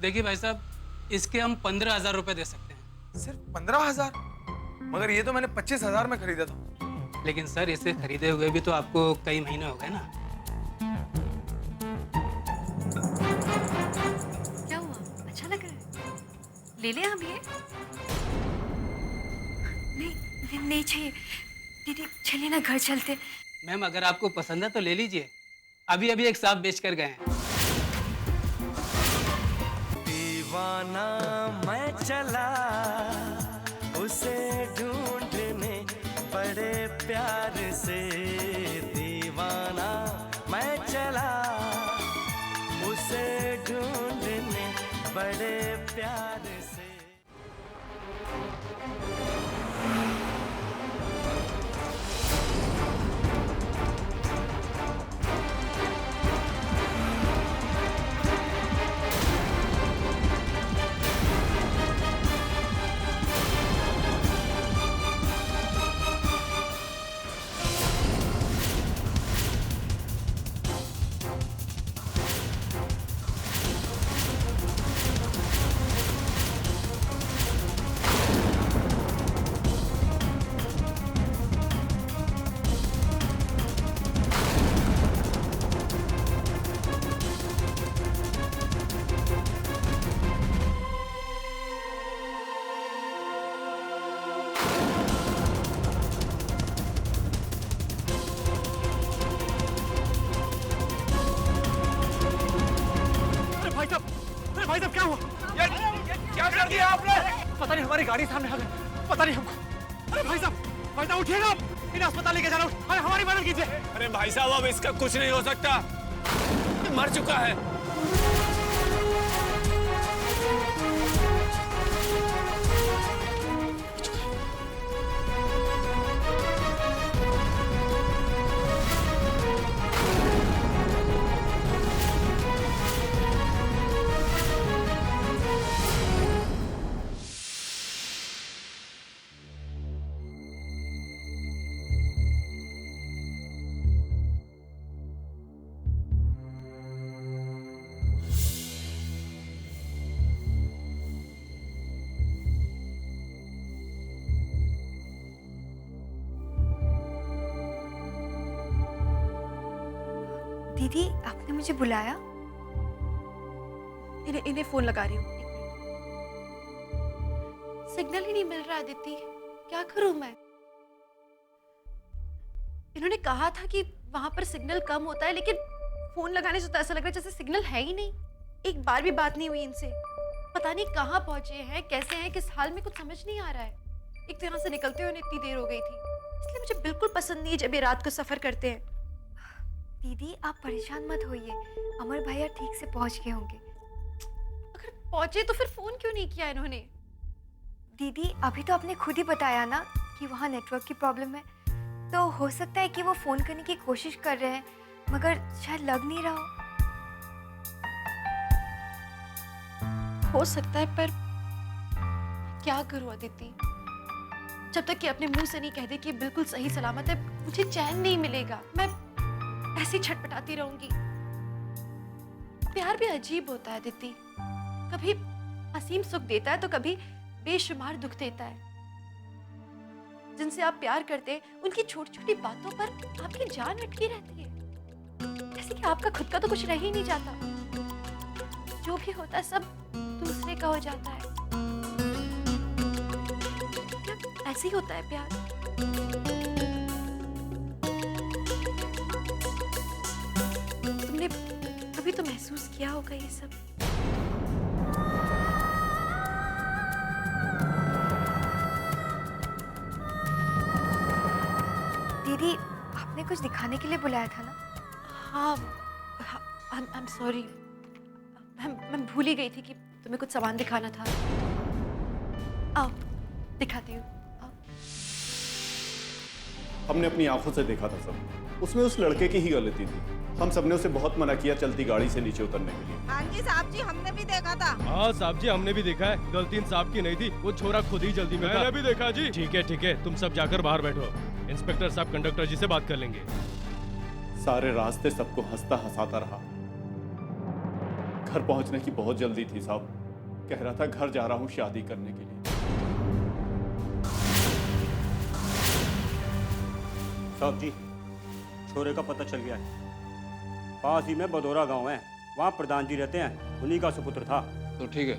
देखिए भाई साहब, इसके हम 15,000 रुपए दे सकते हैं। सिर्फ 15,000? मगर ये तो मैंने 25,000 में खरीदा था। लेकिन सर, इसे खरीदे हुए भी तो आपको कई महीने हो गए ना। क्या हुआ? अच्छा लग रहा है? ले लें हम ये? नहीं चाहिए दीदी, चलिए ना घर चलते। मैम, अगर आपको पसंद है तो ले लीजिए। अभी अभी एक साहब बेच कर गए हैं। दीवाना मैं चला उसे ढूंढने बड़े प्यार से, दीवाना मैं चला उसे ढूंढने बड़े प्यार से। भाई साहब क्या हुआ? यार क्या कर दिया आपने? पता नहीं, हमारी गाड़ी सामने आ गई, पता नहीं हमको। अरे भाई साहब उठिएगा आप, इन्हें अस्पताल लेके जाना। अरे हमारी मदद कीजिए। अरे भाई साहब, अब इसका कुछ नहीं हो सकता, मर चुका है। दीदी, आपने मुझे बुलाया? इन्हें फोन लगा रही हूँ। सिग्नल ही नहीं मिल रहा आदित्य, क्या करूं मैं? इन्होंने कहा था कि वहां पर सिग्नल कम होता है, लेकिन फोन लगाने से तो ऐसा लग रहा है जैसे सिग्नल है ही नहीं। एक बार भी बात नहीं हुई इनसे। पता नहीं कहाँ पहुंचे हैं, कैसे हैं, किस हाल में, कुछ समझ नहीं आ रहा है। एक तो यहाँ से निकलते हुए इतनी देर हो गई थी, इसलिए मुझे बिल्कुल पसंद नहीं है जब ये रात को सफर करते हैं। दीदी, आप परेशान मत होइए, अमर भैया ठीक से पहुंच गए होंगे। अगर पहुंचे तो फिर फोन क्यों नहीं किया इन्होंने? दीदी, अभी तो आपने खुद ही बताया ना कि वहाँ नेटवर्क की प्रॉब्लम है, तो हो सकता है कि वो फोन करने की कोशिश कर रहे हैं, मगर शायद लग नहीं रहा हो सकता है, पर क्या करूं अदिति? जब तक कि अपने मुंह से नहीं कह दे कि बिल्कुल सही सलामत है, मुझे चैन नहीं मिलेगा। मैं ऐसी छटपटाती रहूंगी। प्यार भी अजीब होता है अदिति, कभी असीम सुख देता है तो कभी बेशुमार दुख देता है। जिनसे आप प्यार करते हैं उनकी छोटी छोटी बातों पर आपकी जान अटकी रहती है, जैसे कि आपका खुद का तो कुछ रह ही नहीं जाता। जो भी होता है सब दूसरे का हो जाता है। क्या ऐसे ही होता है प्यार? तुमने कभी तो महसूस किया होगा ये सब। दीदी, आपने कुछ दिखाने के लिए बुलाया था ना? हाँ, आई एम सॉरी, मैं भूल ही गई थी कि तुम्हें कुछ सामान दिखाना था। आओ दिखाती हूँ। हमने अपनी आंखों से देखा था सब, उसमें उस लड़के की ही गलती थी। हम सबने उसे बहुत मना किया चलती गाड़ी से नीचे उतरने के लिए। हाँ जी साहब जी, हमने भी देखा था। हाँ साहब जी, हमने भी देखा है, गलती इन साहब की नहीं थी, वो छोरा खुद ही जल्दी में था। मैंने भी देखा जी। ठीक है, तुम सब जाकर बाहर बैठो, इंस्पेक्टर साहब कंडक्टर जी से बात कर लेंगे। सारे रास्ते सबको हंसता हंसाता रहा, घर पहुंचने की बहुत जल्दी थी साहब। कह रहा था घर जा रहा हूं शादी करने के लिए। साहब जी, छोरे का पता चल गया है। पास ही में बदौरा गांव है, वहाँ प्रधान जी रहते हैं, उन्हीं का सुपुत्र था। तो ठीक है,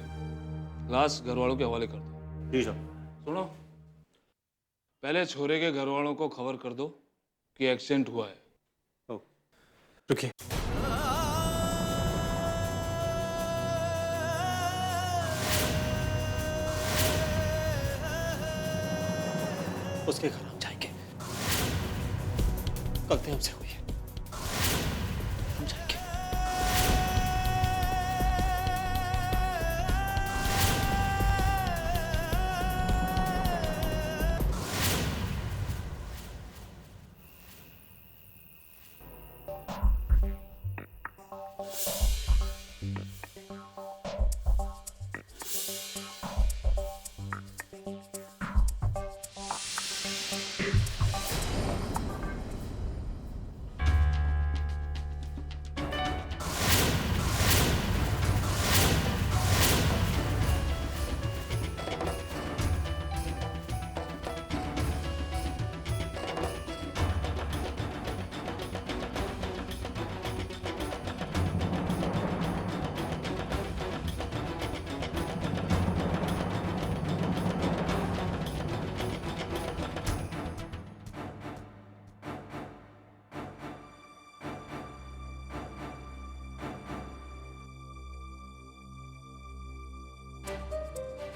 लाश घर वालों के हवाले कर दो। जी सर। सुनो, पहले छोरे के घर वालों को खबर कर दो कि एक्सीडेंट हुआ है। रुकिए, उसके घर हम जाएंगे। गलती हमसे हुई है, हम जाएंगे।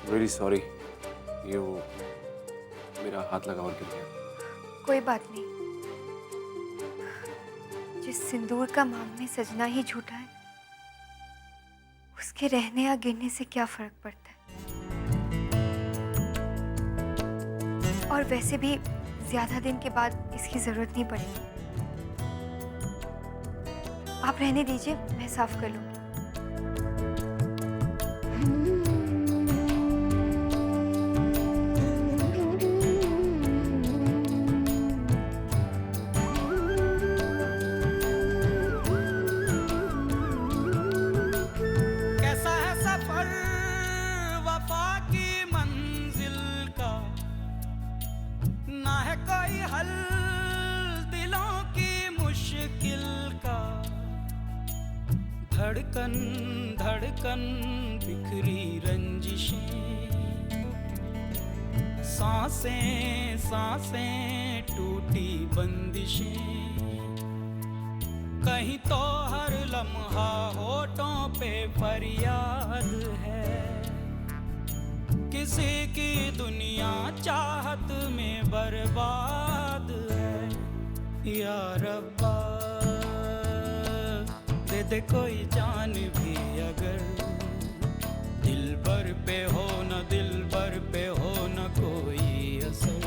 वेरी सॉरी, ये वो मेरा हाथ लगा और गिर गया। कोई बात नहीं, जिस सिंदूर का मांग में सजना ही झूठा है, उसके रहने या गिरने से क्या फर्क पड़ता है। और वैसे भी ज्यादा दिन के बाद इसकी जरूरत नहीं पड़ेगी। आप रहने दीजिए, मैं साफ कर लूंगी। कैसा है सफर वफा की मंजिल का, ना है कोई हल दिलों की मुश्किल का। धड़कन धड़कन बिखरी रंजिशें, सांसें सांसें टूटी बंदिशें। कहीं तो हर लम्हा होठों पे फरियाद है, किसी की दुनिया चाहत में बर्बाद है। या रब्बा दे दे कोई जान भी अगर, दिल भर पे हो न दिल भर पे हो न कोई असर।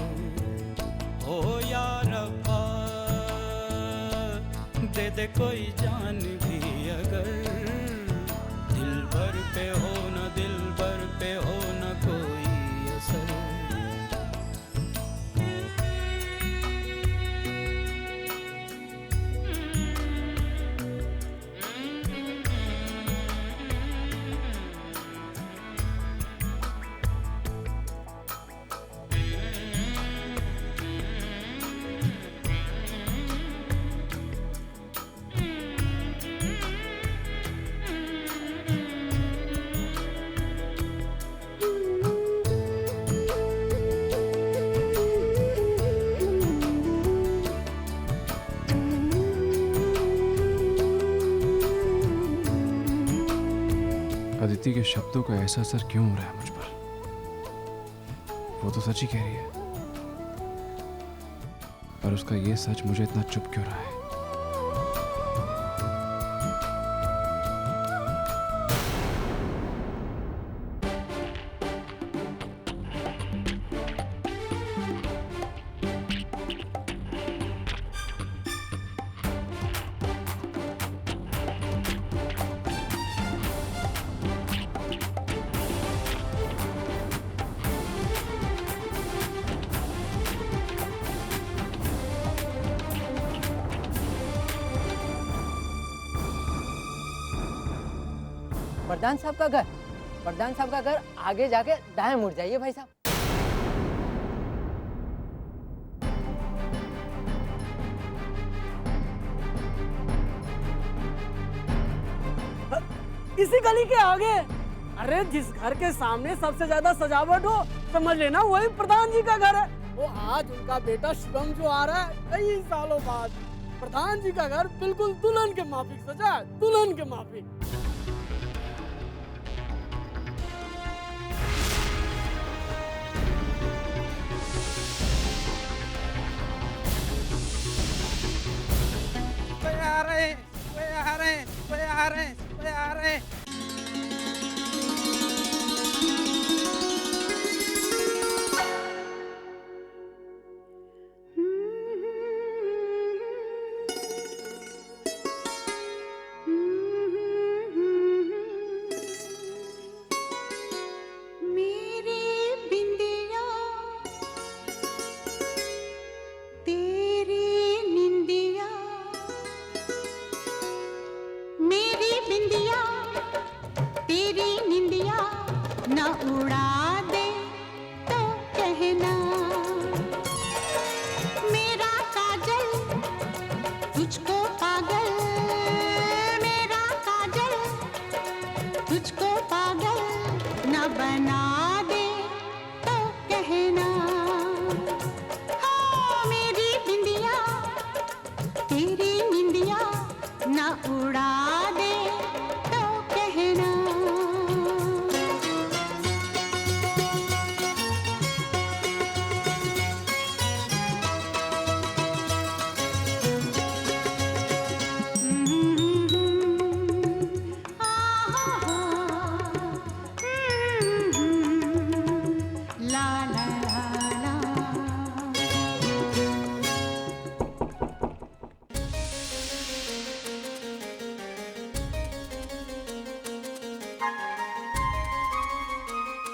हो या रब्बा दे दे कोई जान भी अगर, दिल भर पे हो न दिल भर पे हो न कोई असर। अदिति के शब्दों का ऐसा असर क्यों हो रहा है मुझ पर? वो तो सच ही कह रही है, पर उसका ये सच मुझे इतना चुप क्यों रहा है? प्रधान साहब का घर, प्रधान साहब का घर आगे जाके दाएं मुड़ जाइए भाई साहब। इसी गली के आगे। अरे जिस घर के सामने सबसे ज्यादा सजावट हो, समझ लेना वही प्रधान जी का घर है। वो आज उनका बेटा शिवम जो आ रहा है कई सालों बाद, प्रधान जी का घर बिल्कुल दुल्हन के माफिक सजा है, दुल्हन के माफिक। आ रहे।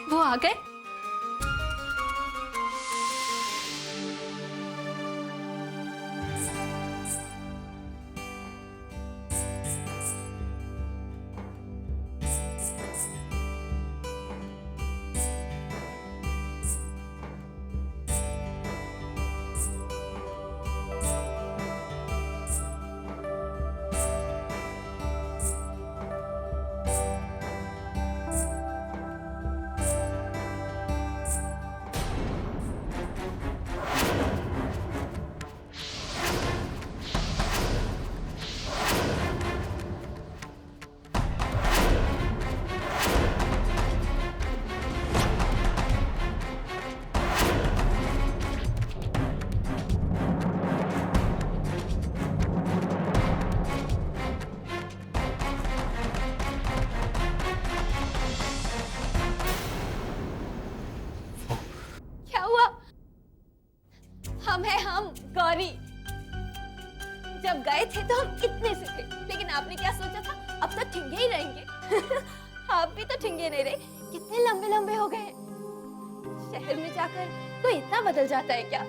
वो आ गए? हम गौरी जब गए थे तो हम इतने से थे, लेकिन आपने क्या सोचा था अब तो ठिंगे ही रहेंगे। आप भी तो ठिंगे नहीं रहे, कितने लंबे लंबे हो गए। शहर में जाकर कोई इतना बदल जाता है क्या?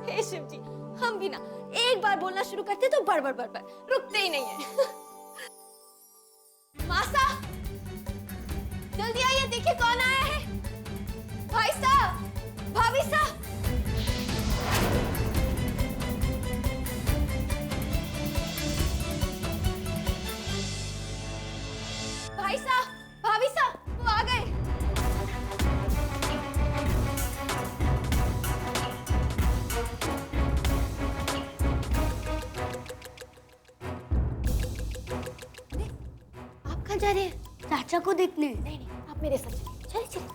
हे शिव जी, हम भी ना एक बार बोलना शुरू करते तो बड़ बड़ बड़ बड़ रुकते ही नहीं है। मासा, जल्दी आइए, देखिए कौन आया है। भाई साहब, भाभी साहब, भाई साहब, भाभी साहब, वो आ गए। आप कहाँ जा रहे हैं? चाचा को देखने। नहीं नहीं, आप मेरे साथ चलिए। चलिए चलिए।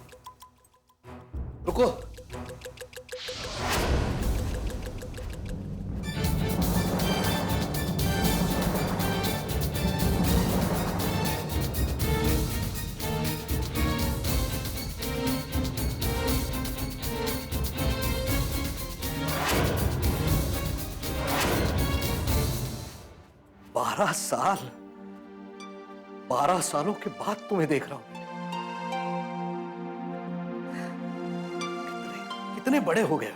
रुको। साल 12 सालों के बाद तुम्हें देख रहा हूं। कितने बड़े हो गए।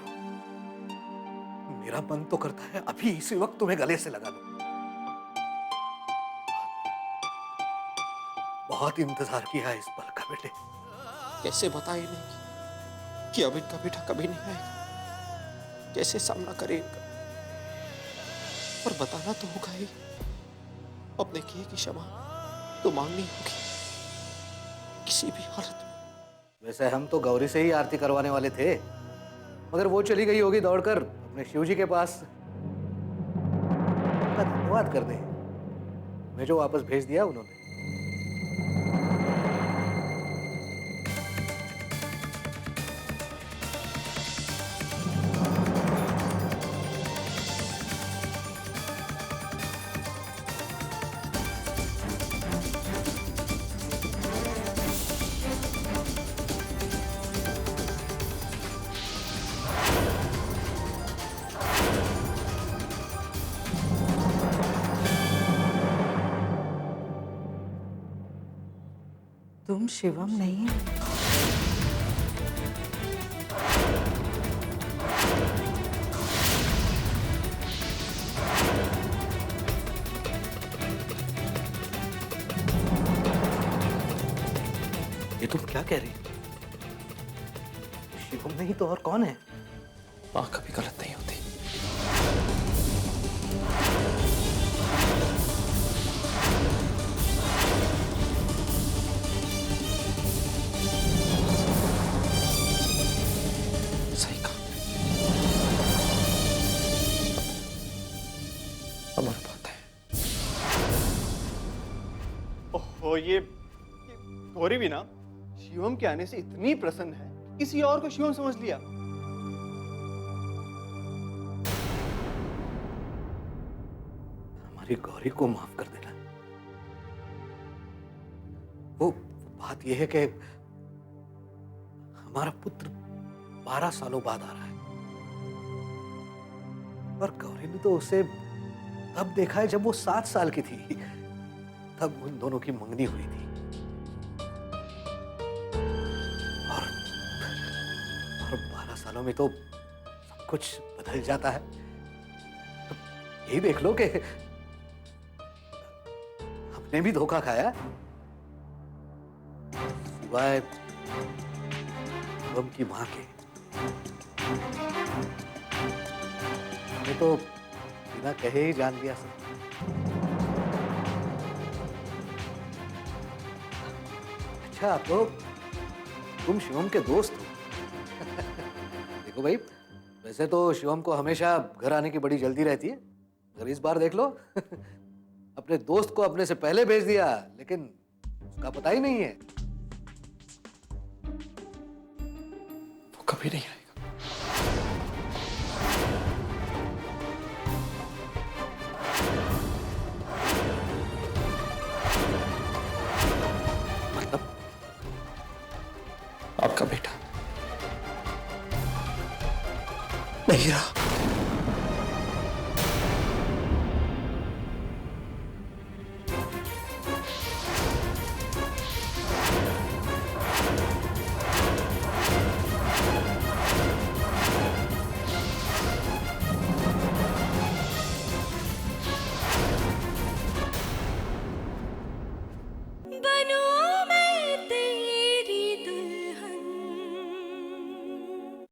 मेरा मन तो करता है अभी इसी वक्त तुम्हें गले से लगा लूं। बहुत इंतजार किया है इस पल का बेटे। कैसे बताए इन्हें कि अब इनका बेटा कभी नहीं आएगा, कैसे सामना करे इनका। पर बताना तो होगा ही, अपने किए की क्षमा तो मांगनी होगी किसी भी हालत में। वैसे हम तो गौरी से ही आरती करवाने वाले थे, मगर वो चली गई होगी दौड़कर अपने शिव जी के पास। उनका धन्यवाद कर दे, मैं जो वापस भेज दिया उन्होंने। तुम शिवम नहीं हो? ये तुम क्या कह रही हो? शिवम नहीं तो और कौन है? माँ कभी गलत नहीं होती। सही कहा, अमर बात है। ओहो, ये गौरी भी ना शिवम के आने से इतनी प्रसन्न है, किसी और को शिवम समझ लिया। हमारी गौरी को माफ कर देना। वो बात यह है कि हमारा पुत्र 12 सालों बाद आ रहा है, और गौरी ने तो उसे तब देखा है जब वो 7 साल की थी, तब उन दोनों की मंगनी हुई थी। और 12 सालों में तो सब कुछ बदल जाता है। तो यही देख लो कि हमने भी धोखा खाया, सिवाय शिवम की मां के। हमने तो बिना कहे ही जान लिया सब। अच्छा, तो तुम शिवम के दोस्त हो? देखो भाई, वैसे तो शिवम को हमेशा घर आने की बड़ी जल्दी रहती है, मगर इस बार देख लो अपने दोस्त को अपने से पहले भेज दिया, लेकिन उसका पता ही नहीं है। वो कभी नहीं आएगा। मतलब आपका बेटा नहीं रहा।